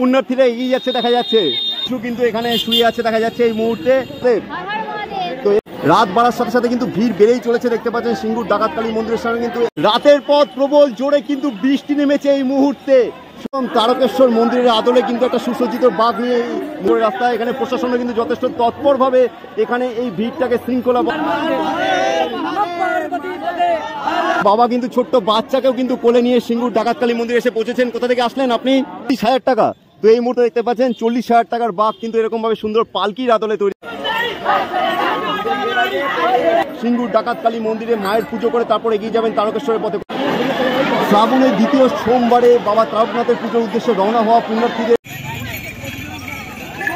পুণ্যার্থীরা এগিয়ে যাচ্ছে দেখা যাচ্ছে, কিন্তু এখানে শুয়ে আছে দেখা যাচ্ছে এই মুহূর্তে। তো রাত বাড়ার সাথে সাথে কিন্তু ভিড় বেড়েই চলেছে, দেখতে পাচ্ছেন সিঙ্গুর ডাকাতকালী মন্দিরের সামনে কিন্তু রাতের পর প্রবল জোরে কিন্তু বৃষ্টি নেমেছে এই মুহূর্তে। তারকেশ্বর মন্দিরের আদলে কিন্তু একটা সুসজ্জিত বাঘ নিয়ে এই মোড়ের রাস্তায়, এখানে প্রশাসনও কিন্তু যথেষ্ট তৎপরভাবে এখানে এই ভিড়টাকে শৃঙ্খলা। বাবা কিন্তু ছোট্ট বাচ্চাকেও কিন্তু কোলে নিয়ে সিঙ্গুর ডাকাতকালী মন্দিরে এসে পৌঁছেছেন। কোথা থেকে আসলেন আপনি? 30,000 টাকা। তো এই মুহূর্তে দেখতে পাচ্ছেন 40,000 টাকার বাঘ কিন্তু এরকম ভাবে সুন্দর পালকির আদলে তৈরি। সিঙ্গুর ডাকাতকালী মন্দিরে মায়ের পুজো করে তারপর এগিয়ে যাবেন তারকেশ্বরের পথে। শ্রাবণের দ্বিতীয় সোমবারে বাবা তারকনাথের পুজোর উদ্দেশ্যে রওনা হওয়া পুণ্যার্থীদের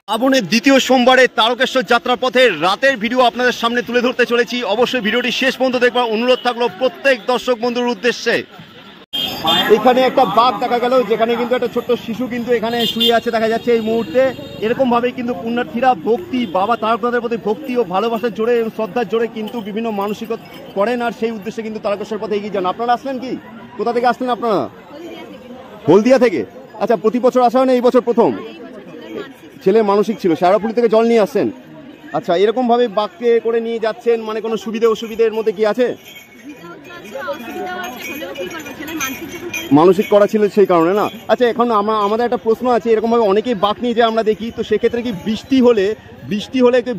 শ্রাবণের দ্বিতীয় সোমবারে তারকেশ্বর যাত্রার পথে রাতের ভিডিও আপনাদের সামনে তুলে ধরতে চলেছি। অবশ্যই ভিডিওটি শেষ পর্যন্ত দেখবার অনুরোধ থাকলো প্রত্যেক দর্শক বন্ধুর উদ্দেশ্যে। এখানে একটা বাঘ দেখা গেল, যেখানে কিন্তু একটা ছোট্ট শিশু কিন্তু এখানে শুয়ে আছে দেখা যাচ্ছে এই মুহূর্তে। এরকম ভাবে কিন্তু পুণ্যার্থীরা ভক্তি, বাবা তারকনাথের প্রতি ভক্তি ও ভালোবাসার জোরে এবং শ্রদ্ধার জোরে কিন্তু বিভিন্ন মানসিকতা করেন, আর সেই উদ্দেশ্যে কিন্তু তারকেশ্বর পথে এগিয়ে যান। আপনারা আসলেন কি? কোথা থেকে আসলেন আপনারা? হলদিয়া থেকে। আচ্ছা, প্রতি বছর আসা হয় না, এই বছর প্রথম? ছেলে মানসিক ছিল, শেওড়াফুলি থেকে জল নিয়ে আসছেন। আচ্ছা, এরকম ভাবে বাঘকে করে নিয়ে যাচ্ছেন, মানে কোনো সুবিধা অসুবিধার মধ্যে কি আছে? মানসিক করা ছিল সেই কারণে না? আচ্ছা, এখন আমাদের একটা প্রশ্ন আছে, এরকম ভাবে অনেকেই বাঘ নিয়ে যায় আমরা দেখি, তো সেক্ষেত্রে কি বৃষ্টি হলে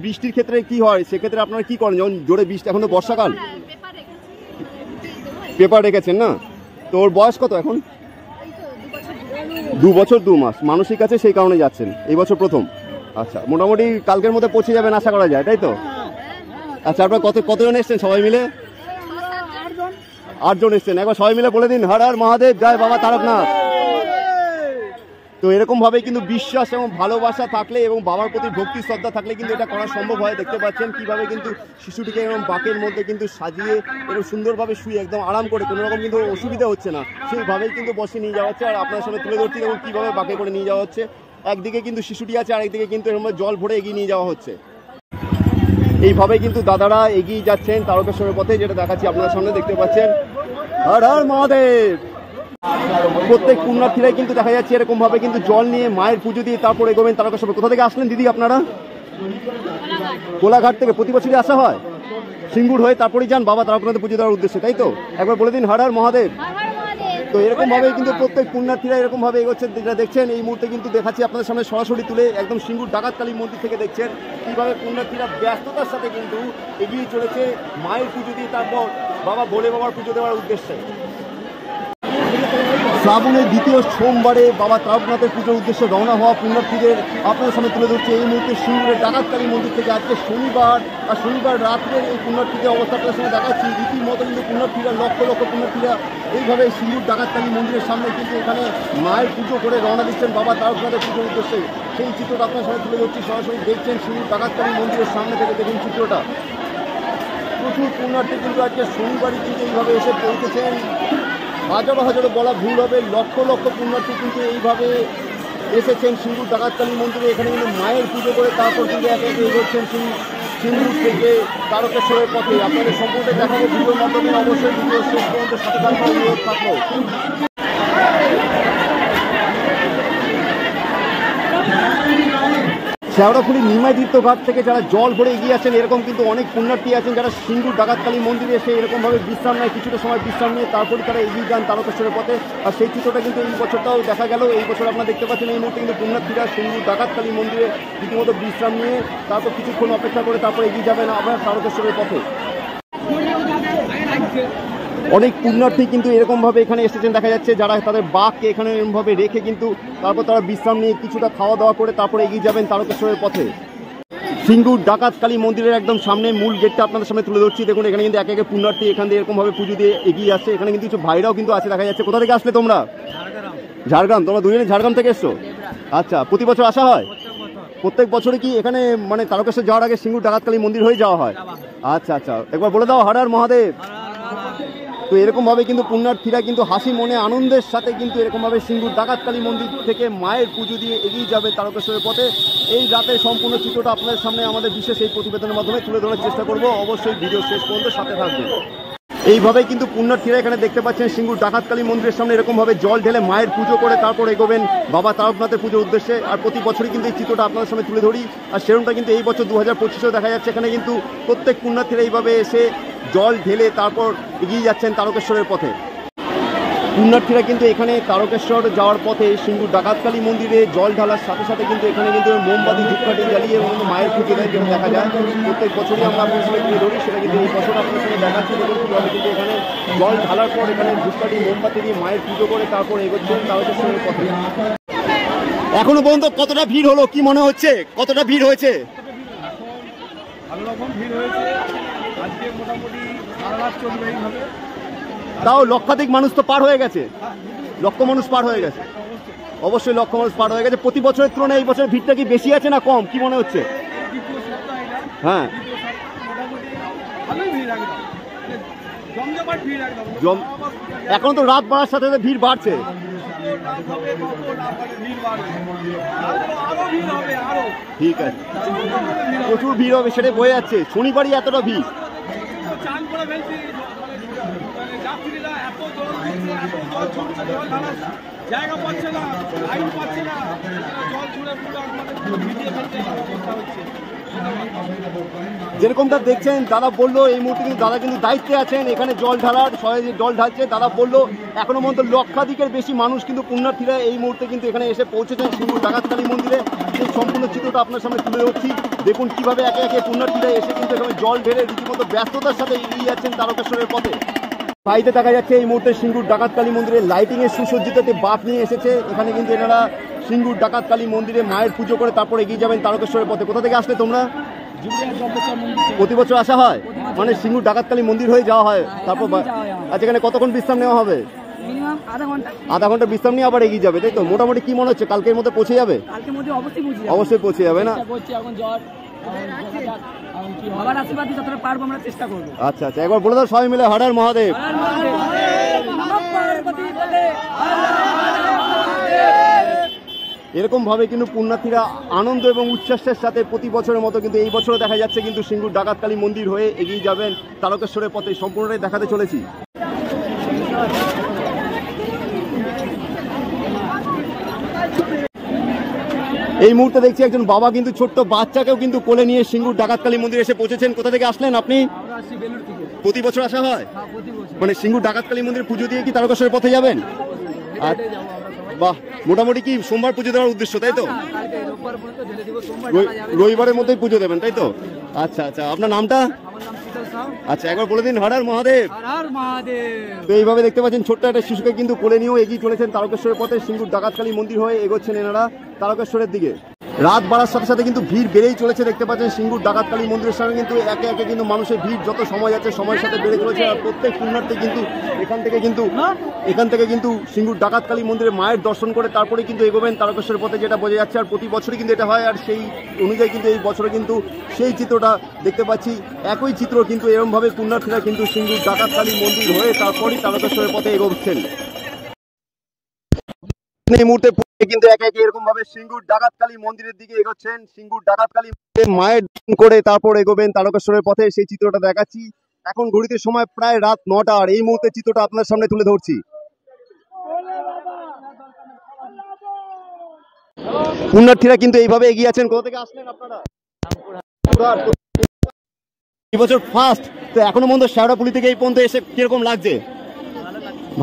বৃষ্টির ক্ষেত্রে কি হয়, সেক্ষেত্রে আপনারা কি করেন যখন জোরে বৃষ্টি? এখন তো বর্ষাকাল, পেপার রেখেছেন না? তো ওর বয়স কত এখন? 2 বছর 2 মাস। মানসিক আছে সেই কারণে যাচ্ছেন, এই বছর প্রথম। আচ্ছা, মোটামুটি কালকের মধ্যে পৌঁছে যাবেন আশা করা যায়, তাই তো? আচ্ছা, আপনারা কতজন এসছেন সবাই মিলে? 8 জন এসছেন। একবার সবাই মিলে বলে দিন, হর হর মহাদেব, জয় বাবা তারকনাথ। তো এরকম ভাবে কিন্তু বিশ্বাস এবং ভালোবাসা থাকলে এবং বাবার প্রতি ভক্তি শ্রদ্ধা থাকলে কিন্তু এটা করা সম্ভব হয়। দেখতে পাচ্ছেন কিভাবে কিন্তু শিশুটিকে এবং বাঁকের মধ্যে কিন্তু সাজিয়ে এবং সুন্দরভাবে শুয়ে একদম আরাম করে, কোনো রকম কিন্তু অসুবিধা হচ্ছে না, সেইভাবেই কিন্তু বসে নিয়ে যাওয়া হচ্ছে। আর আপনার সামনে তুলে ধরছি এবং কিভাবে বাঁকে করে নিয়ে যাওয়া হচ্ছে। একদিকে কিন্তু শিশুটি আছে, আরেকদিকে কিন্তু এরকম জল ভরে এগিয়ে নিয়ে যাওয়া হচ্ছে। এইভাবে কিন্তু দাদারা এগিয়ে যাচ্ছেন তারকেশ্বরের পথে, যেটা দেখাচ্ছি আপনার সামনে, দেখতে পাচ্ছেন। হর হর মহাদেব। প্রত্যেক পুণ্যার্থীরাই কিন্তু দেখা যাচ্ছে এরকম ভাবে কিন্তু জল নিয়ে মায়ের পুজো দিয়ে তারপরে এগোবেন তারকেশ্বর। কোথা থেকে আসলেন দিদি আপনারা? কোলাঘাট থেকে। প্রতি বছরই আসা হয়? সিঙ্গুর হয়ে তারপরেই যান বাবা তারকনাথের পুজো দেওয়ার উদ্দেশ্যে, তাই তো? একবার বলে দিন, হর হর মহাদেব। তো এরকম ভাবে কিন্তু প্রত্যেক পুণ্যার্থীরা এরকম ভাবে এগোচ্ছেন, যেটা দেখছেন এই মুহূর্তে কিন্তু দেখাচ্ছি আপনাদের সামনে সরাসরি তুলে, একদম সিঙ্গুর ডাকাতকালী মন্দির থেকে দেখছেন কিভাবে পুণ্যার্থীরা ব্যস্ততার সাথে কিন্তু এগিয়ে চলেছে মায়ের পুজো দিয়ে তারপর বাবা ভোলে বাবার পুজো দেওয়ার উদ্দেশ্যে। শ্রাবণের দ্বিতীয় সোমবারে বাবা তারকনাথের পুজোর উদ্দেশ্যে রওনা হওয়া পুণ্যার্থীদের আপনাদের সামনে তুলে ধরছে এই মুহূর্তে সিঙ্গুরের ডাকাতকালী মন্দির থেকে। আজকে শনিবার, আর শনিবার রাত্রে এই পুণ্যার্থীদের অবস্থা আপনাদের সঙ্গে দেখাচ্ছি। রীতিমতো কিন্তু পুণ্যার্থীরা, লক্ষ লক্ষ পুণ্যার্থীরা এইভাবে সিঙ্গুর ডাকাতকালী মন্দিরের সামনে কিন্তু এখানে মায়ের পুজো করে রওনা দিচ্ছেন বাবা তারকনাথের পুজোর উদ্দেশ্যে। সেই চিত্রটা আপনার সামনে তুলে ধরছি, সরাসরি দেখছেন সিঙ্গুর ডাকাতকালী মন্দিরের সামনে থেকে। দেখুন চিত্রটা, প্রচুর পুণ্যার্থী কিন্তু আজকে শনিবারই কিন্তু এইভাবে এসে পৌঁছেছেন। হাজারো হাজারো বলা ভুল হবে, লক্ষ লক্ষ পুণ্যার্থী কিন্তু এইভাবে এসেছেন সিঙ্গুর ডাকাতকালী মন্দিরে। এখানে কিন্তু মায়ের পুজো করে তারপর কিন্তু একে একে এগোচ্ছেন সিঙ্গুর থেকে তারকেশ্বরের পথে। আপনাদের সম্পূর্ণ দেখাবো ভিডিওর মাধ্যমে, অবশ্যই ভিডিও শেষ পর্যন্ত সাথে থাকবে অনুরোধ থাকলো। শেওড়াফুলি নিমাই তীর্থঘাট থেকে যারা জল ভরে এগিয়ে আছেন, এরকম কিন্তু অনেক পুণ্যার্থী আছেন যারা সিঙ্গুর ডাকাতকালী মন্দিরে এসে এরকমভাবে বিশ্রাম নেয়, কিছুটা সময় বিশ্রাম নিয়ে তারপরে তারা এগিয়ে যান তারকেশ্বরের পথে। আর সেই চিত্রটা কিন্তু এই বছরটাও দেখা গেল। এই বছর আপনারা দেখতে পাচ্ছেন এই মুহূর্তে কিন্তু পুণ্যার্থীরা সিঙ্গুর ডাকাতকালী মন্দিরে রীতিমতো বিশ্রাম নিয়ে তারপর কিছুক্ষণ অপেক্ষা করে তারপর এগিয়ে যাবেন আবার তারকেশ্বরের পথে। অনেক পুণ্যার্থী কিন্তু এরকমভাবে এখানে এসেছেন দেখা যাচ্ছে, যারা তাদের বাঘকে এখানে এরকমভাবে রেখে কিন্তু তারপর তারা বিশ্রাম নিয়ে কিছুটা খাওয়া দাওয়া করে তারপরে এগিয়ে যাবেন তারকেশ্বরের পথে। সিঙ্গুর ডাকাতকালী মন্দিরের একদম সামনে মূল গেটটা আপনাদের সামনে তুলে ধরছি। দেখুন এখানে কিন্তু একে একে পুণ্যার্থী এখান থেকে এরকমভাবে পুজো দিয়ে এগিয়ে আসছে। এখানে কিন্তু কিছু ভাইরাও কিন্তু আছে দেখা যাচ্ছে। কোথা থেকে আসলে তোমরা? ঝাড়গ্রাম। তোমরা দুজনে ঝাড়গ্রাম থেকে এসছো? আচ্ছা, প্রতি বছর আসা হয়? প্রত্যেক বছরে কি এখানে মানে তারকেশ্বর যাওয়ার আগে সিঙ্গুর ডাকাতকালী মন্দির হয়ে যাওয়া হয়? আচ্ছা আচ্ছা, একবার বলে দাও, হর হর মহাদেব। তো এরকমভাবে কিন্তু পুণ্যার্থীরা কিন্তু হাসি মনে আনন্দের সাথে কিন্তু এরকমভাবে সিঙ্গুর ডাকাতকালী মন্দির থেকে মায়ের পুজো দিয়ে এগিয়ে যাবে তারকেশ্বরের পথে। এই রাতের সম্পূর্ণ চিত্রটা আপনাদের সামনে আমাদের বিশেষ এই প্রতিবেদনের মাধ্যমে তুলে ধরার চেষ্টা করব। অবশ্যই ভিডিও শেষ পর্যন্ত সাথে থাকবে। এইভাবেই কিন্তু পুণ্যার্থীরা এখানে দেখতে পাচ্ছেন সিঙ্গুর ডাকাতকালী মন্দিরের সামনে এরকমভাবে জল ঢেলে মায়ের পুজো করে তারপর এগোবেন বাবা তারকনাথের পুজোর উদ্দেশ্যে। আর প্রতি বছরই কিন্তু এই চিত্রটা আপনাদের সামনে তুলে ধরি, আর সেরকমটা কিন্তু এই বছর 2025-এও দেখা যাচ্ছে। এখানে কিন্তু প্রত্যেক পুণ্যার্থীরা এইভাবে এসে জল ঢেলে তারপর এগিয়ে যাচ্ছেন তারকেশ্বরের পথে। পুণ্যার্থীরা কিন্তু এখানে তারকেশ্বর যাওয়ার পথে সিঙ্গুর ডাকাতকালী মন্দিরে জল ঢালার সাথে সাথে কিন্তু এখানে কিন্তু মোমবাতি ধূপকাঠি জ্বালিয়ে এবং মায়ের পুজো দেয়, যেটা দেখা যায় প্রত্যেক বছরই আমরা আপনার সঙ্গে তুলে ধরি। সেটা কিন্তু এই বছর আপনার সঙ্গে দেখাচ্ছি। দেখুন কীভাবে কিন্তু এখানে জল ঢালার পর এখানে ধূপকাঠি মোমবাতি দিয়ে মায়ের পুজো করে তারপর এগোচ্ছেন তারকেশ্বরের পথে। এখনো পর্যন্ত কতটা ভিড় হলো, কি মনে হচ্ছে, কতটা ভিড় হয়েছে? ভালো রকম ভিড় হয়েছে আজকে, মোটামুটি সারা রাত চলবে এইভাবে। তাও লক্ষাধিক মানুষ তো পার হয়ে গেছে, লক্ষ মানুষ পার হয়ে গেছে, অবশ্যই লক্ষ মানুষ পার হয়ে গেছে। প্রতি বছরের তুলনায় এই বছর ভিড়টা কি বেশি আছে না কম, কি মনে হচ্ছে? হ্যাঁ, এখন তো রাত বাড়ার সাথে সাথে ভিড় বাড়ছে। ঠিক আছে, প্রচুর ভিড় হবে সেটাই বোঝা যাচ্ছে। শনিবারই এতটা ভিড়। জায়গা পাচ্ছে না, লাইন পাচ্ছে না, জল ছুড়ে যেরকমটা দেখছেন দাদা বললো এই মুহূর্তে কিন্তু দাদা কিন্তু দায়িত্বে আছেন এখানে জল ঢালার, সবাই জল ঢালছে। দাদা বললো এখনো পর্যন্ত লক্ষাধিকের বেশি মানুষ কিন্তু পুণ্যার্থীরা এই মুহূর্তে কিন্তু এখানে এসে পৌঁছেছেন সিঙ্গুর ডাকাতকালী মন্দিরে। সেই সম্পূর্ণ চিত্রটা আপনার সামনে তুলে ধরছি। দেখুন কিভাবে একে একে পুণ্যার্থীরা এসে কিন্তু এখানে জল ঢেলে রীতিমতো ব্যস্ততার সাথে এগিয়ে যাচ্ছেন তারকেশ্বরের পথে। বাইরে দেখা যাচ্ছে এই মুহূর্তে সিঙ্গুর ডাকাতকালী মন্দিরে লাইটিং এর সুসজ্জিত একটি বাঁক নিয়ে এসেছে। এখানে কিন্তু এনারা সিঙ্গুর ডাকাতকালী মন্দিরে মায়ের পুজো করে তারপর এগিয়ে যাবেন তারকেশ্বরের পথে। কোথা থেকে আসলে তোমরা? প্রতি বছর আসা হয়, মানে সিঙ্গুর ডাকাতকালী মন্দির হয়ে যাওয়া হয় তারপর? আচ্ছা, এখানে কতক্ষণ বিশ্রাম নেওয়া হবে? আধা ঘন্টা বিশ্রাম নিয়ে আবার এগিয়ে যাবে, তাই তো? মোটামুটি কি মনে হচ্ছে কালকের মধ্যে পৌঁছে যাবে? অবশ্যই পৌঁছে যাবে না? আচ্ছা আচ্ছা, একবার বলে দাও সবাই মিলে হর হর মহাদেব। এরকম ভাবে কিন্তু পুণ্যার্থীরা আনন্দ এবং উচ্ছ্বাসের সাথে প্রতি বছরের মতো কিন্তু এই বছরও দেখা যাচ্ছে কিন্তু সিঙ্গুর ডাকাতকালী মন্দির হয়ে এগিয়ে যাবেন তারকেশ্বরের পথে। সম্পূর্ণটাই দেখাতে চলেছি। এই মুহূর্তে দেখছি একজন বাবা কিন্তু ছোট্ট বাচ্চাকেও কিন্তু কোলে নিয়ে সিঙ্গুর ডাকাতকালী মন্দির এসে পৌঁছেছেন। কোথা থেকে আসলেন আপনি? প্রতি বছর আসা হয়, মানে সিঙ্গুর ডাকাতকালী মন্দির পুজো দিয়ে কি তারকেশ্বরের পথে যাবেন? আর বাহ, মোটামুটি কি সোমবার পুজো দেওয়ার উদ্দেশ্য, তাই তো? রবিবারের মধ্যেই পুজো দেবেন, তাই তো? আচ্ছা আচ্ছা, আপনার নামটা? আচ্ছা, একবার বলে দিন হর হর মহাদেব। তো এইভাবে দেখতে পাচ্ছেন ছোট্ট একটা শিশুকে কিন্তু কোলে নিয়েও এগিয়ে চলেছেন তারকেশ্বরের পথে। সিঙ্গুর ডাকাতকালী মন্দির হয়ে এগোচ্ছেন এনারা তারকেশ্বরের দিকে। রাত বাড়ার সাথে সাথে কিন্তু ভিড় বেড়েই চলেছে। দেখতে পাচ্ছেন সিঙ্গুর ডাকাতকালী মন্দিরের সামনে কিন্তু একে একে কিন্তু মানুষের ভিড় যত সময় যাচ্ছে সময়ের সাথে বেড়ে চলেছে। আর প্রত্যেক পুণ্যার্থী কিন্তু এখান থেকে কিন্তু সিঙ্গুর ডাকাতকালী মন্দিরে মায়ের দর্শন করে তারপরে কিন্তু এগোবেন তারকেশ্বরের পথে, যেটা বোঝা যাচ্ছে। আর প্রতি বছরই কিন্তু এটা হয়, আর সেই অনুযায়ী কিন্তু এই বছরে কিন্তু সেই চিত্রটা দেখতে পাচ্ছি। একই চিত্র কিন্তু এরকমভাবে পুণ্যার্থীরা কিন্তু সিঙ্গুর ডাকাতকালী মন্দির হয়ে তারপরেই তারকেশ্বরের পথে এগোচ্ছেন। এই মুহূর্তে কিন্তু একে একে এরকম ভাবে সিঙ্গুর ডাকাতকালী মন্দিরের দিকে এগোচ্ছেন। সিঙ্গুর ডাকাতকালী মায়ের দর্শন করে তারপর এগোবেন তারকেশ্বরের পথে, সেই চিত্রটা দেখাচ্ছি। এখন ঘড়িতে সময় প্রায় রাত 9টা, আর এই মুহূর্তে চিত্রটা আপনার সামনে তুলে ধরছি। পুণ্যার্থীরা কিন্তু এইভাবে এগিয়ে আছেন। কোথা থেকে আসলেন আপনারা? এই বছর ফার্স্ট তো, এখনো পর্যন্ত শেওড়াপুলি থেকে এই পর্যন্ত এসে কিরকম লাগছে?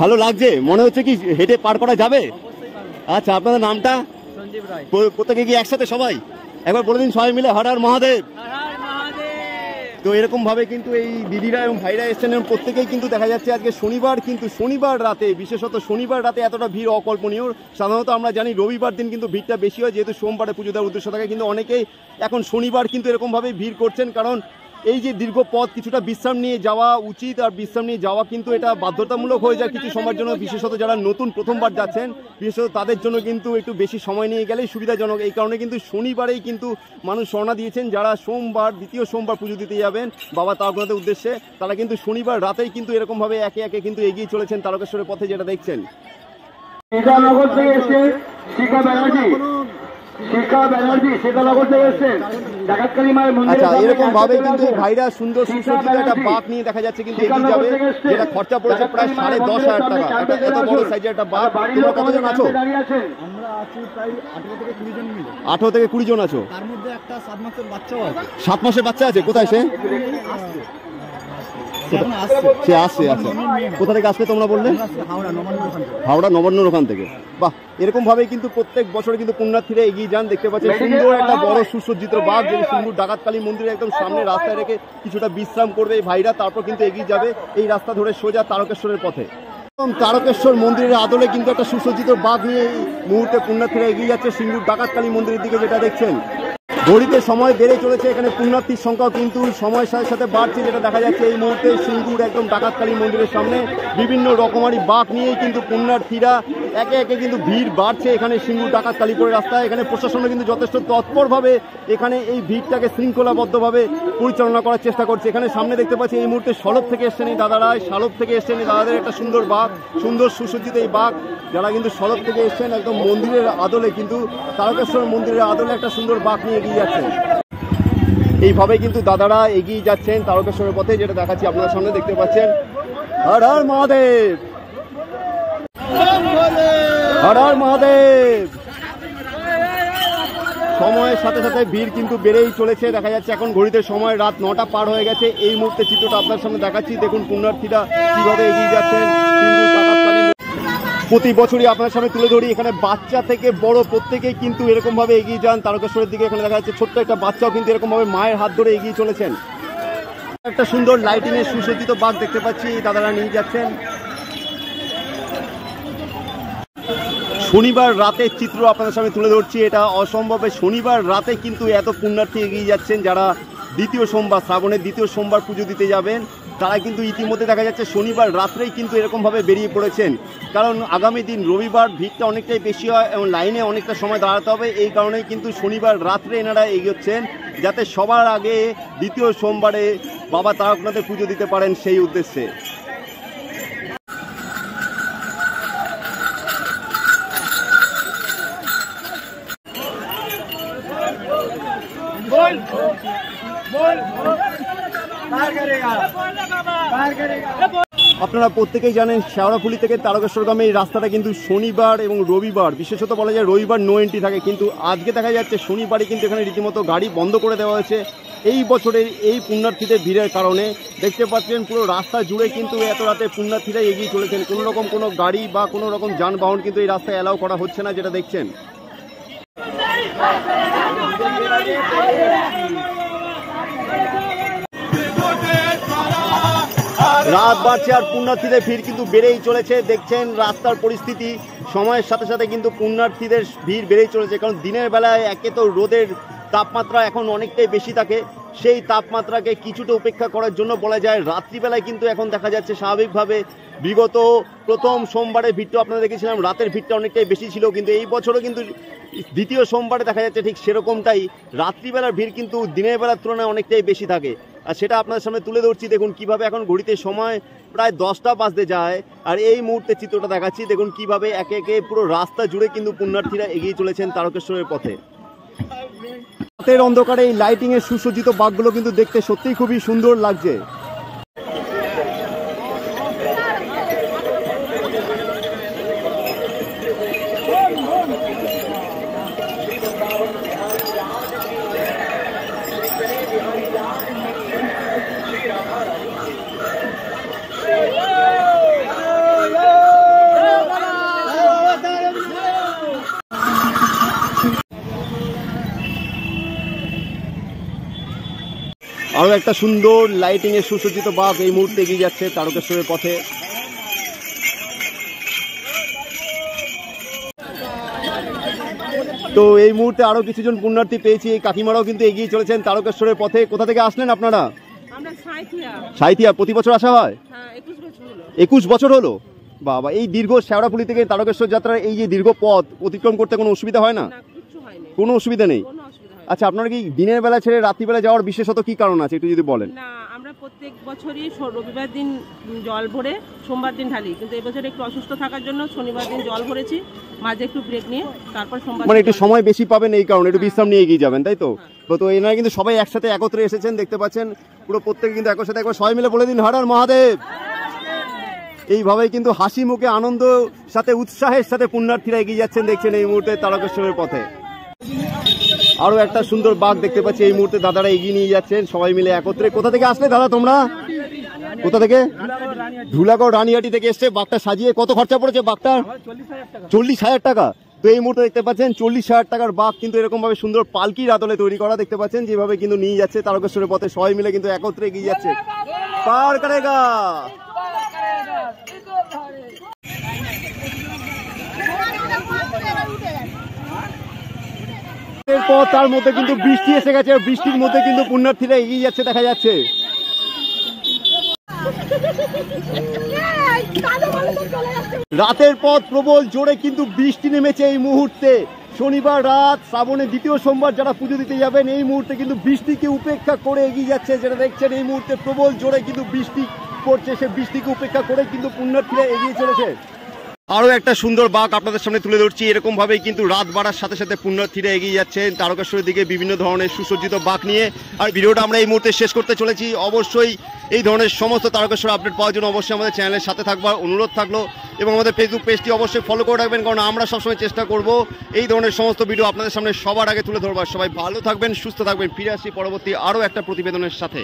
ভালো লাগছে, মনে হচ্ছে কি হেঁটে পার করা যাবে? আচ্ছা, আপনাদের নামটা? সঞ্জীব রায়। প্রত্যেকে কি একসাথে সবাই একবার বলে দিন সবাই মিলে হর হর মহাদেব। তো এরকম ভাবে কিন্তু এই দিদিরা এবং ভাইরা এসছেন এবং প্রত্যেকেই কিন্তু দেখা যাচ্ছে আজকে শনিবার, কিন্তু শনিবার রাতে, বিশেষত শনিবার রাতে এতটা ভিড় অকল্পনীয়। সাধারণত আমরা জানি রবিবার দিন কিন্তু ভিড়টা বেশি হয়, যেহেতু সোমবারে পুজো দেওয়ার উদ্দেশ্য থাকে, কিন্তু অনেকেই এখন শনিবার কিন্তু এরকমভাবে ভিড় করছেন। কারণ এই যে দীর্ঘ পথ, কিছুটা বিশ্রাম নিয়ে যাওয়া উচিত, আর বিশ্রাম নিয়ে যাওয়া কিন্তু এটা বাধ্যতামূলক হয়ে যায় কিছু সময়ের জন্য। বিশেষত যারা নতুন প্রথমবার যাচ্ছেন, বিশেষত তাদের জন্য কিন্তু একটু বেশি সময় নিয়ে গেলেই সুবিধাজনক। এই কারণে কিন্তু শনিবারেই কিন্তু মানুষ রওনা দিয়েছেন। যারা সোমবার, দ্বিতীয় সোমবার পুজো দিতে যাবেন বাবা তারকনাথের উদ্দেশ্যে, তারা কিন্তু শনিবার রাতেই কিন্তু এরকমভাবে একে একে কিন্তু এগিয়ে চলেছেন তারকেশ্বরের পথে, যেটা দেখছেন। আচ্ছা, এরকম ভাবে কিন্তু ভাইরা সুন্দর সুসজ্জিত একটা বাঘ নিয়ে দেখা যাচ্ছে কিন্তু এগিয়ে যাবে, যেটা খরচা পড়েছে প্রায় 10,500 টাকা। এত বড় সাইজের একটা বাঘ। তোমরা কতজন আছো? আমরা আছি প্রায় 18 থেকে 20 জন মিলে। 18 থেকে 20 জন আছো। তার মধ্যে একটা 7 মাসের বাচ্চাও আছে। 7 মাসের বাচ্চা আছে? কোথায় সে? সে আসছে। আচ্ছা, কোথা থেকে আসবে তোমরা বললে? হাওড়া নবান্নর ওখান থেকে। বাহ, এরকম ভাবে কিন্তু প্রত্যেক বছর কিন্তু পুণ্যার্থীরা এগিয়ে যান। দেখতে পাচ্ছেন সুন্দর একটা বড় সুসজ্জিত বাঘ, যেটি সিঙ্গুর ডাকাতকালী মন্দিরের একদম সামনে রাস্তায় রেখে কিছুটা বিশ্রাম করবে এই ভাইরা, তারপর কিন্তু এগিয়ে যাবে এই রাস্তা ধরে সোজা তারকেশ্বরের পথে। তারকেশ্বর মন্দিরের আদলে কিন্তু একটা সুসজ্জিত বাঘ নিয়ে এই মুহূর্তে পুণ্যার্থীরা এগিয়ে যাচ্ছে সিঙ্গুর ডাকাতকালী মন্দিরের দিকে, যেটা দেখছেন। ঘড়িতে সময় বেড়ে চলেছে, এখানে পুণ্যার্থীর সংখ্যাও কিন্তু সময়ের সাথে সাথে বাড়ছে, যেটা দেখা যাচ্ছে এই মুহূর্তে সিঙ্গুর একদম ডাকাতকালী মন্দিরের সামনে বিভিন্ন রকমারি বাঘ নিয়েই কিন্তু পুণ্যার্থীরা একে একে কিন্তু ভিড় বাড়ছে এখানে সিঙ্গুর ডাকাতকালীপুরের রাস্তায়। এখানে প্রশাসনও কিন্তু যথেষ্ট তৎপরভাবে এখানে এই ভিড়টাকে শৃঙ্খলাবদ্ধভাবে পরিচালনা করার চেষ্টা করছে। এখানে সামনে দেখতে পাচ্ছি এই মুহূর্তে সলব থেকে এসছেন এই দাদারা, সলব থেকে এসছেন এই দাদাদের একটা সুন্দর বাঘ, সুন্দর সুসজ্জিত এই বাঘ, যারা কিন্তু সলব থেকে এসছেন একদম মন্দিরের আদলে, কিন্তু তারকেশ্বর মন্দিরের আদলে একটা সুন্দর বাঘ নিয়ে এগিয়ে যাচ্ছেন। এইভাবে কিন্তু দাদারা এগিয়ে যাচ্ছেন তারকেশ্বরের পথে, যেটা দেখাচ্ছি আপনাদের সামনে দেখতে পাচ্ছেন। হর হর মহাদেব, হর হর মহাদেব। সময়ের সাথে সাথে ভিড় কিন্তু বেড়েই চলেছে, দেখা যাচ্ছে এখন ঘড়িতে সময় রাত 9টা পার হয়ে গেছে। এই মুহূর্তে চিত্রটা আপনার সামনে দেখাচ্ছি, দেখুন পুণ্যার্থীরা কিভাবে এগিয়ে যাচ্ছেন সিঙ্গুর ডাকাতকালী। প্রতি বছরই আপনার সামনে তুলে ধরি, এখানে বাচ্চা থেকে বড় প্রত্যেকেই কিন্তু এরকম ভাবে এগিয়ে যান তারকেশ্বরের দিকে। এখানে দেখা যাচ্ছে ছোট্ট একটা বাচ্চাও কিন্তু এরকম ভাবে মায়ের হাত ধরে এগিয়ে চলেছেন। একটা সুন্দর লাইটিং এর সুসজ্জিত বাঘ দেখতে পাচ্ছি দাদারা নিয়ে যাচ্ছেন। শনিবার রাতের চিত্র আপনাদের সামনে তুলে ধরছি, এটা অসম্ভবে শনিবার রাতে কিন্তু এত পুণ্যার্থী এগিয়ে যাচ্ছেন, যারা দ্বিতীয় সোমবার, শ্রাবণের দ্বিতীয় সোমবার পুজো দিতে যাবেন, তারা কিন্তু ইতিমধ্যে দেখা যাচ্ছে শনিবার রাত্রেই কিন্তু এরকমভাবে বেরিয়ে পড়েছেন। কারণ আগামী দিন রবিবার ভিড়টা অনেকটাই বেশি হয় এবং লাইনে অনেকটা সময় দাঁড়াতে হবে, এই কারণেই কিন্তু শনিবার রাত্রে এনারা এগোচ্ছেন, যাতে সবার আগে দ্বিতীয় সোমবারে বাবা তারকনাথের পুজো দিতে পারেন সেই উদ্দেশ্যে। আপনারা প্রত্যেকেই জানেন শেওড়াফুলি থেকে তারকেশ্বরগামী এই রাস্তাটা কিন্তু শনিবার এবং রবিবার, বিশেষত বলা যায় রবিবার নো এন্ট্রি থাকে, কিন্তু আজকে দেখা যাচ্ছে শনিবারই কিন্তু এখানে রীতিমতো গাড়ি বন্ধ করে দেওয়া হয়েছে এই বছরের এই পুণ্যার্থীদের ভিড়ের কারণে। দেখতে পাচ্ছেন পুরো রাস্তা জুড়ে কিন্তু এত রাতে পুণ্যার্থীরা এগিয়ে চলেছেন, কোনো রকম কোনো গাড়ি বা কোনো রকম যানবাহন কিন্তু এই রাস্তায় অ্যালাউ করা হচ্ছে না, যেটা দেখছেন। রাত বাড়ছে আর পুণ্যার্থীদের ভিড় কিন্তু বেড়েই চলেছে। দেখছেন রাস্তার পরিস্থিতি, সময়ের সাথে সাথে কিন্তু পুণ্যার্থীদের ভিড় বেড়েই চলেছে, কারণ দিনের বেলায় একে তো রোদের তাপমাত্রা এখন অনেকটাই বেশি থাকে, সেই তাপমাত্রাকে কিছুটা উপেক্ষা করার জন্য বলা যায় রাত্রিবেলায় কিন্তু এখন দেখা যাচ্ছে স্বাভাবিকভাবে বিগত প্রথম সোমবারের ভিড়টা আপনারা দেখেছিলাম রাতের ভিড়টা অনেকটাই বেশি ছিল, কিন্তু এই বছরও কিন্তু দ্বিতীয় সোমবারে দেখা যাচ্ছে ঠিক সেরকমটাই রাত্রিবেলার ভিড় কিন্তু দিনের বেলার তুলনায় অনেকটাই বেশি থাকে। আর সেটা আপনাদের সামনে তুলে ধরছি, দেখুন কিভাবে এখন ঘড়িতে সময় প্রায় 10টা বাজতে যায় আর এই মুহূর্তে চিত্রটা দেখাচ্ছি, দেখুন কিভাবে একে একে পুরো রাস্তা জুড়ে কিন্তু পুণ্যার্থীরা এগিয়ে চলেছেন তারকেশ্বরের পথে। রাতের অন্ধকারে এই লাইটিং এর সুসজ্জিত বাঘগুলো কিন্তু দেখতে সত্যিই খুবই সুন্দর লাগছে। আরো একটা সুন্দর লাইটিং এর সুসজ্জিত বাঘ এই মুহূর্তে এগিয়ে যাচ্ছে তারকেশ্বরের পথে। তো এই মুহূর্তে আরো কিছুজন পুণ্যার্থী পেয়েছি, এই কাকিমারাও কিন্তু এগিয়ে চলেছেন তারকেশ্বরের পথে। কোথা থেকে আসলেন আপনারা? সাঁইথিয়া। প্রতি বছর আসা হয়? 21 বছর হলো। বাবা, এই দীর্ঘ শেওড়াফুলি থেকে তারকেশ্বর যাত্রার এই যে দীর্ঘ পথ অতিক্রম করতে কোনো অসুবিধা হয় না? কোনো অসুবিধা নেই। আচ্ছা, আপনারা কি দিনের বেলা ছেড়ে রাত্রিবেলা যাওয়ার বিশেষত কি কারণ আছে একটু যদি বলেন? না, আমরা প্রত্যেক বছরই রবিবার দিন জল ভরে সোমবার দিন ঢালি, কিন্তু এবছর একটু অসুস্থ থাকার জন্য শনিবার দিন জল ভরেছি, মাঝে একটু ব্রেক নিয়ে তারপর সোমবার মানে একটু সময় বেশি পাবেন এই কারণে একটু বিশ্রাম নিয়ে এগিয়ে যাবেন, তাই তো? তো এনারা কিন্তু সবাই একসাথে একত্রে এসেছেন, দেখতে পাচ্ছেন পুরো প্রত্যেকে কিন্তু একসাথে একবার সবাই মিলে বলে দিন হর হর মহাদেব। এইভাবেই কিন্তু হাসি মুখে আনন্দ সাথে উৎসাহের সাথে পুণ্যার্থীরা এগিয়ে যাচ্ছেন, দেখছেন এই মুহূর্তে তারকেশ্বরের পথে। আরো একটা সুন্দর বাঘ দেখতে পাচ্ছি এই মুহূর্তে দাদারা এগিয়ে নিয়ে যাচ্ছেন সবাই মিলে একত্রে। কোথা থেকে আসলে দাদা তোমরা? কোথা থেকে? ধুলাগড় রানিহাটি থেকে এসছে। বাঘটা সাজিয়ে কত খরচা পড়েছে বাঘটার? 40,000 টাকা। তো এই মুহূর্তে দেখতে পাচ্ছেন 40,000 টাকার বাঘ কিন্তু এরকম ভাবে সুন্দর পালকির আদলে তৈরি করা, দেখতে পাচ্ছেন যেভাবে কিন্তু নিয়ে যাচ্ছে তারকেশ্বরের পথে সবাই মিলে কিন্তু একত্রে এগিয়ে যাচ্ছে। পার করেগা। এরপর তার মধ্যে কিন্তু বৃষ্টি এসে গেছে, বৃষ্টির মধ্যে কিন্তু পুণ্যার্থীরা এগিয়ে যাচ্ছে দেখা যাচ্ছে। রাতের পর প্রবল জোরে কিন্তু বৃষ্টি নেমেছে এই মুহূর্তে। শনিবার রাত, শ্রাবণের দ্বিতীয় সোমবার যারা পুজো দিতে যাবেন এই মুহূর্তে কিন্তু বৃষ্টিকে উপেক্ষা করে এগিয়ে যাচ্ছে। যেটা দেখছেন এই মুহূর্তে প্রবল জোরে কিন্তু বৃষ্টি পড়ছে, সে বৃষ্টিকে উপেক্ষা করে কিন্তু পুণ্যার্থীরা এগিয়ে চলেছে। আরো একটা সুন্দর বাঘ আপনাদের সামনে তুলে ধরছি। এরকম ভাবেই কিন্তু রাত বাড়ার সাথে সাথে পুণ্যার্থীরা এগিয়ে যাচ্ছেন তারকেশ্বরের দিকে বিভিন্ন ধরনের সুসজ্জিত বাঘ নিয়ে। আর ভিডিওটা আমরা এই মুহূর্তে শেষ করতে চলেছি। অবশ্যই এই ধরনের সমস্ত তারকেশ্বর আপডেট পাওয়ার জন্য অবশ্যই আমাদের চ্যানেলের সাথে থাকবার অনুরোধ থাকলো, এবং আমাদের ফেসবুক পেজটি অবশ্যই ফলো করে রাখবেন, কারণ আমরা সবসময় চেষ্টা করব এই ধরনের সমস্ত ভিডিও আপনাদের সামনে সবার আগে তুলে ধরবার। সবাই ভালো থাকবেন, সুস্থ থাকবেন। ফিরে আসছি পরবর্তী আরও একটা প্রতিবেদনের সাথে।